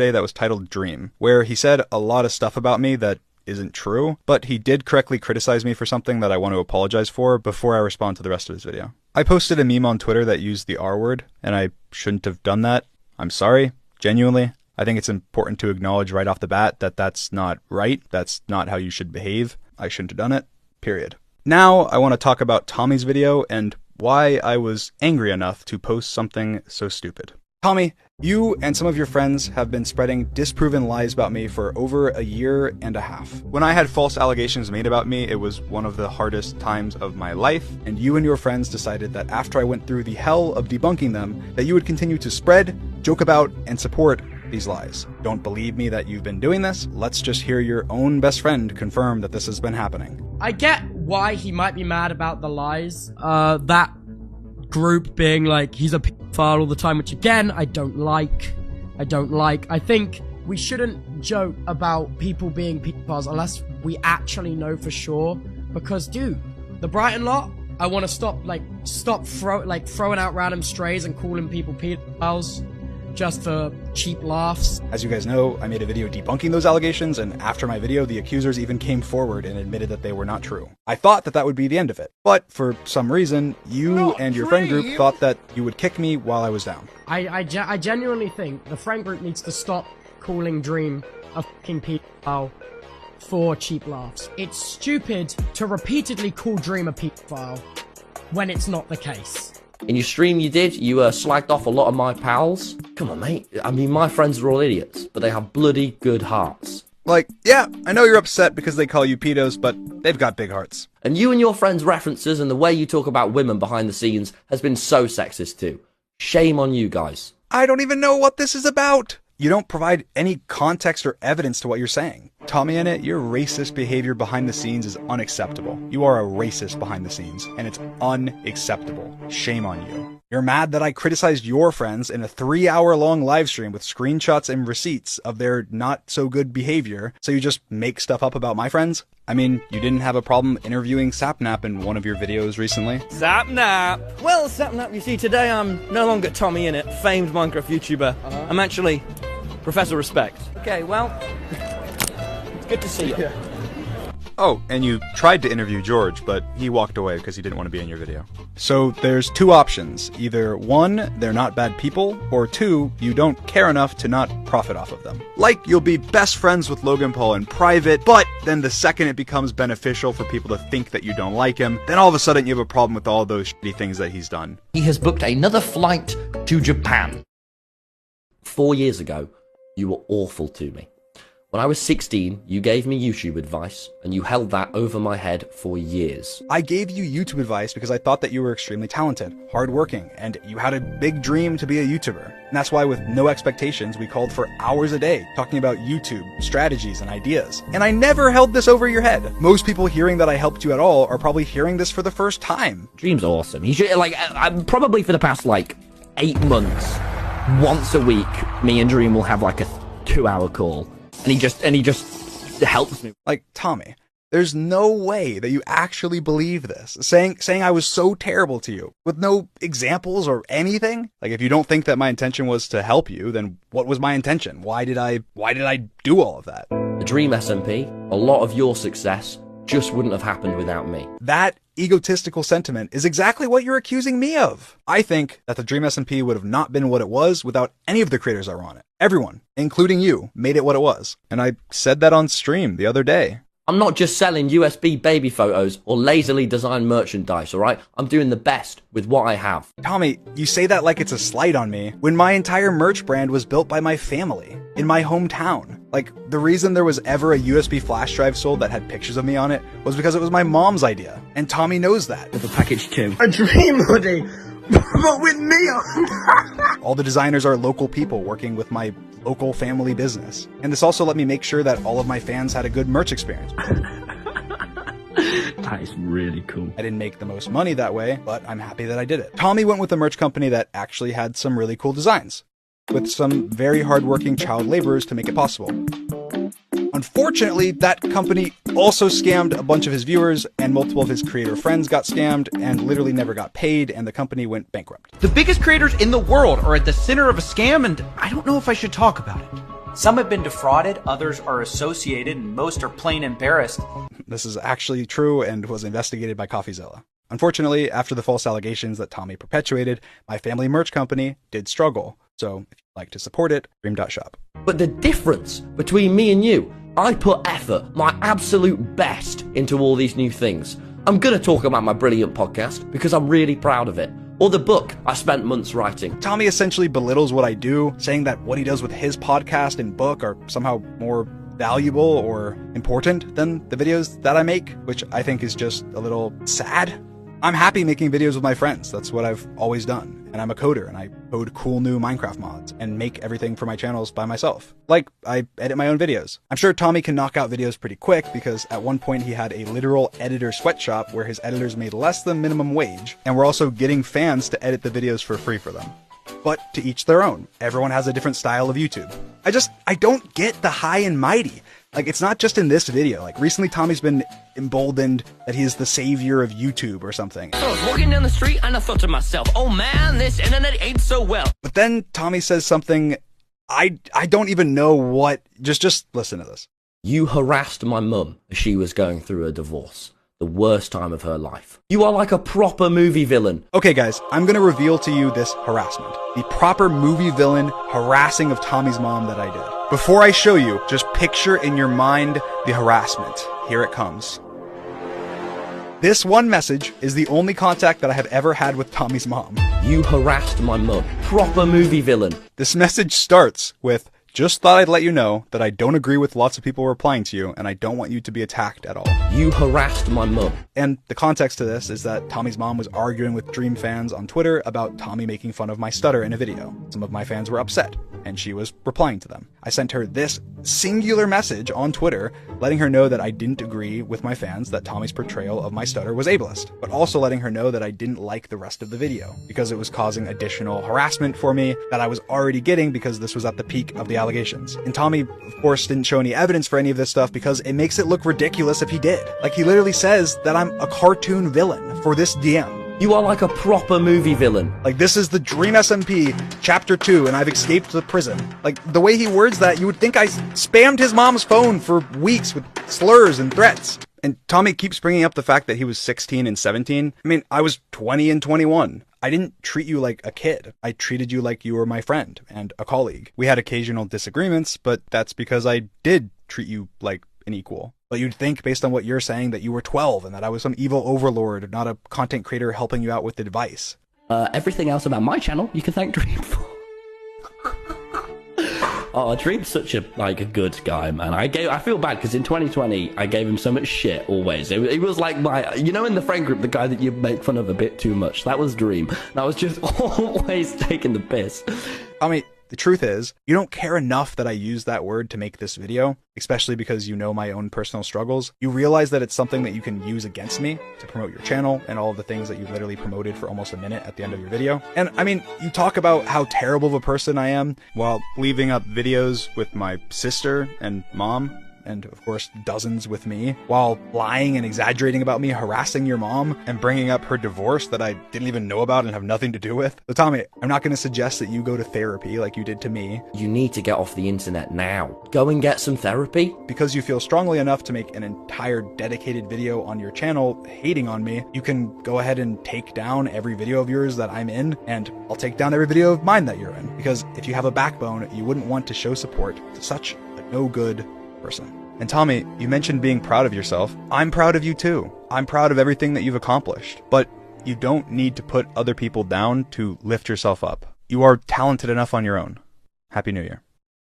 yesterday that was titled Dream, where he said a lot of stuff about me that isn't true, but he did correctly criticize me for something that I want to apologize for before I respond to the rest of his video. I posted a meme on Twitter that used the R word, and I shouldn't have done that. I'm sorry, genuinely. I think it's important to acknowledge right off the bat that that's not right. That's not how you should behave. I shouldn't have done it, period. Now I want to talk about Tommy's video and why I was angry enough to post something so stupid. Tommy, you and some of your friends have been spreading disproven lies about me for over a year and a half. When I had false allegations made about me, it was one of the hardest times of my life, and you and your friends decided that after I went through the hell of debunking them, that you would continue to spread, joke about, and support these lies. Don't believe me that you've been doing this? Let's just hear your own best friend confirm that this has been happening. I get why he might be mad about the lies. That group being like, he's a pedophile all the time, which again, I don't like. I think we shouldn't joke about people being pedophiles unless we actually know for sure. Because, dude, the Brighton lot, I want to stop throwing out random strays and calling people pedophiles just for cheap laughs. As you guys know, I made a video debunking those allegations, and after my video, the accusers even came forward and admitted that they were not true. I thought that that would be the end of it, but for some reason, you and your friend group thought that you would kick me while I was down. I genuinely think the friend group needs to stop calling Dream a fucking pedophile for cheap laughs. It's stupid to repeatedly call Dream a pedophile when it's not the case. In your stream you slagged off a lot of my pals. Come on, mate. I mean, my friends are all idiots, but they have bloody good hearts. Like, yeah, I know you're upset because they call you pedos, but they've got big hearts. And you and your friends' references and the way you talk about women behind the scenes has been so sexist too. Shame on you guys. I don't even know what this is about. You don't provide any context or evidence to what you're saying. TommyInnit, your racist behavior behind the scenes is unacceptable. You are a racist behind the scenes, and it's unacceptable. Shame on you. You're mad that I criticized your friends in a 3-hour-long live stream with screenshots and receipts of their not-so-good behavior, so you just make stuff up about my friends? I mean, you didn't have a problem interviewing Sapnap in one of your videos recently. Sapnap! Well, Sapnap, you see, today I'm no longer TommyInnit, famed Minecraft YouTuber. I'm actually Professor Respect. Okay, well, it's good to see you. Yeah. Oh, and you tried to interview George, but he walked away because he didn't want to be in your video. So there's two options. Either one, they're not bad people, or two, you don't care enough to not profit off of them. Like, you'll be best friends with Logan Paul in private, but then the second it becomes beneficial for people to think that you don't like him, then all of a sudden you have a problem with all those shitty things that he's done. He has booked another flight to Japan. 4 years ago, you were awful to me. When I was 16, you gave me YouTube advice, and you held that over my head for years. I gave you YouTube advice because I thought that you were extremely talented, hardworking, and you had a big dream to be a YouTuber. And that's why with no expectations, we called for hours a day, talking about YouTube, strategies, and ideas. And I never held this over your head. Most people hearing that I helped you at all are probably hearing this for the first time. Dream's awesome. He should, probably for the past, 8 months, once a week, me and Dream will have, a 2-hour call. And he just helps me. Like, Tommy, there's no way that you actually believe this. Saying I was so terrible to you with no examples or anything. Like, if you don't think that my intention was to help you, then what was my intention? Why did I do all of that? The Dream SMP, a lot of your success just wouldn't have happened without me. That egotistical sentiment is exactly what you're accusing me of. I think that the Dream SMP would have not been what it was without any of the creators that were on it. Everyone, including you, made it what it was. And I said that on stream the other day. I'm not just selling USB baby photos or lazily designed merchandise, alright? I'm doing the best with what I have. Tommy, you say that like it's a slight on me, when my entire merch brand was built by my family, in my hometown. Like, the reason there was ever a USB flash drive sold that had pictures of me on it was because it was my mom's idea. And Tommy knows that. With a package too. A Dream hoodie, but with me on. All the designers are local people working with my local family business. And this also let me make sure that all of my fans had a good merch experience. That is really cool. I didn't make the most money that way, but I'm happy that I did it. Tommy went with a merch company that actually had some really cool designs, with some very hardworking child laborers to make it possible. Unfortunately, that company also scammed a bunch of his viewers, and multiple of his creator friends got scammed and literally never got paid, and the company went bankrupt. The biggest creators in the world are at the center of a scam, and I don't know if I should talk about it. Some have been defrauded, others are associated, and most are plain embarrassed. This is actually true and was investigated by CoffeeZilla. Unfortunately, after the false allegations that Tommy perpetuated, my family merch company did struggle. So if you'd like to support it, dream.shop. But the difference between me and you, I put effort, my absolute best, into all these new things. I'm going to talk about my brilliant podcast because I'm really proud of it. Or the book I spent months writing. Tommy essentially belittles what I do, saying that what he does with his podcast and book are somehow more valuable or important than the videos that I make, which I think is just a little sad. I'm happy making videos with my friends. That's what I've always done. And I'm a coder, and I code cool new Minecraft mods and make everything for my channels by myself. Like, I edit my own videos. I'm sure Tommy can knock out videos pretty quick because at one point he had a literal editor sweatshop where his editors made less than minimum wage, and we're also getting fans to edit the videos for free for them. But to each their own. Everyone has a different style of YouTube. I don't get the high and mighty. Like, it's not just in this video. Like, recently Tommy's been emboldened that he is the savior of YouTube or something. So I was walking down the street and I thought to myself, oh man, this internet ain't so well. But then Tommy says something I don't even know what. Just listen to this. You harassed my mum as she was going through a divorce. The worst time of her life. You are like a proper movie villain. Okay guys, I'm gonna reveal to you this harassment. The proper movie villain harassing of Tommy's mom that I did. Before I show you, just picture in your mind the harassment. Here it comes. This one message is the only contact that I have ever had with Tommy's mom. You harassed my mum. Proper movie villain. This message starts with, just thought I'd let you know that I don't agree with lots of people replying to you, and I don't want you to be attacked at all. You harassed my mum. And the context to this is that Tommy's mom was arguing with Dream fans on Twitter about Tommy making fun of my stutter in a video. Some of my fans were upset, and she was replying to them. I sent her this singular message on Twitter, letting her know that I didn't agree with my fans that Tommy's portrayal of my stutter was ableist, but also letting her know that I didn't like the rest of the video, because it was causing additional harassment for me that I was already getting because this was at the peak of the allegations. And Tommy, of course, didn't show any evidence for any of this stuff because it makes it look ridiculous if he did. Like, he literally says that I'm a cartoon villain for this DM. You are like a proper movie villain. Like, this is the Dream SMP Chapter 2, and I've escaped the prison. Like, the way he words that, you would think I spammed his mom's phone for weeks with slurs and threats. And Tommy keeps bringing up the fact that he was 16 and 17. I mean, I was 20 and 21. I didn't treat you like a kid. I treated you like you were my friend and a colleague. We had occasional disagreements, but that's because I did treat you like an equal. But you'd think, based on what you're saying, that you were 12 and that I was some evil overlord, not a content creator helping you out with advice. Everything else about my channel, you can thank Dream for. Oh, Dream's such a good guy, man. I feel bad because in 2020 I gave him so much shit. Always, he was like my, in the friend group, the guy that you make fun of a bit too much. That was Dream. That was just always taking the piss. I mean, the truth is, you don't care enough that I used that word to make this video, especially because you know my own personal struggles. You realize that it's something that you can use against me to promote your channel and all of the things that you literally promoted for almost a minute at the end of your video. And I mean, you talk about how terrible of a person I am while leaving up videos with my sister and mom, and of course dozens with me, while lying and exaggerating about me, harassing your mom, and bringing up her divorce that I didn't even know about and have nothing to do with. So Tommy, I'm not going to suggest that you go to therapy like you did to me. You need to get off the internet now. Go and get some therapy. Because you feel strongly enough to make an entire dedicated video on your channel hating on me, you can go ahead and take down every video of yours that I'm in, and I'll take down every video of mine that you're in. Because if you have a backbone, you wouldn't want to show support to such a no-good person. And Tommy, you mentioned being proud of yourself. I'm proud of you too. I'm proud of everything that you've accomplished. But you don't need to put other people down to lift yourself up. You are talented enough on your own. Happy New Year.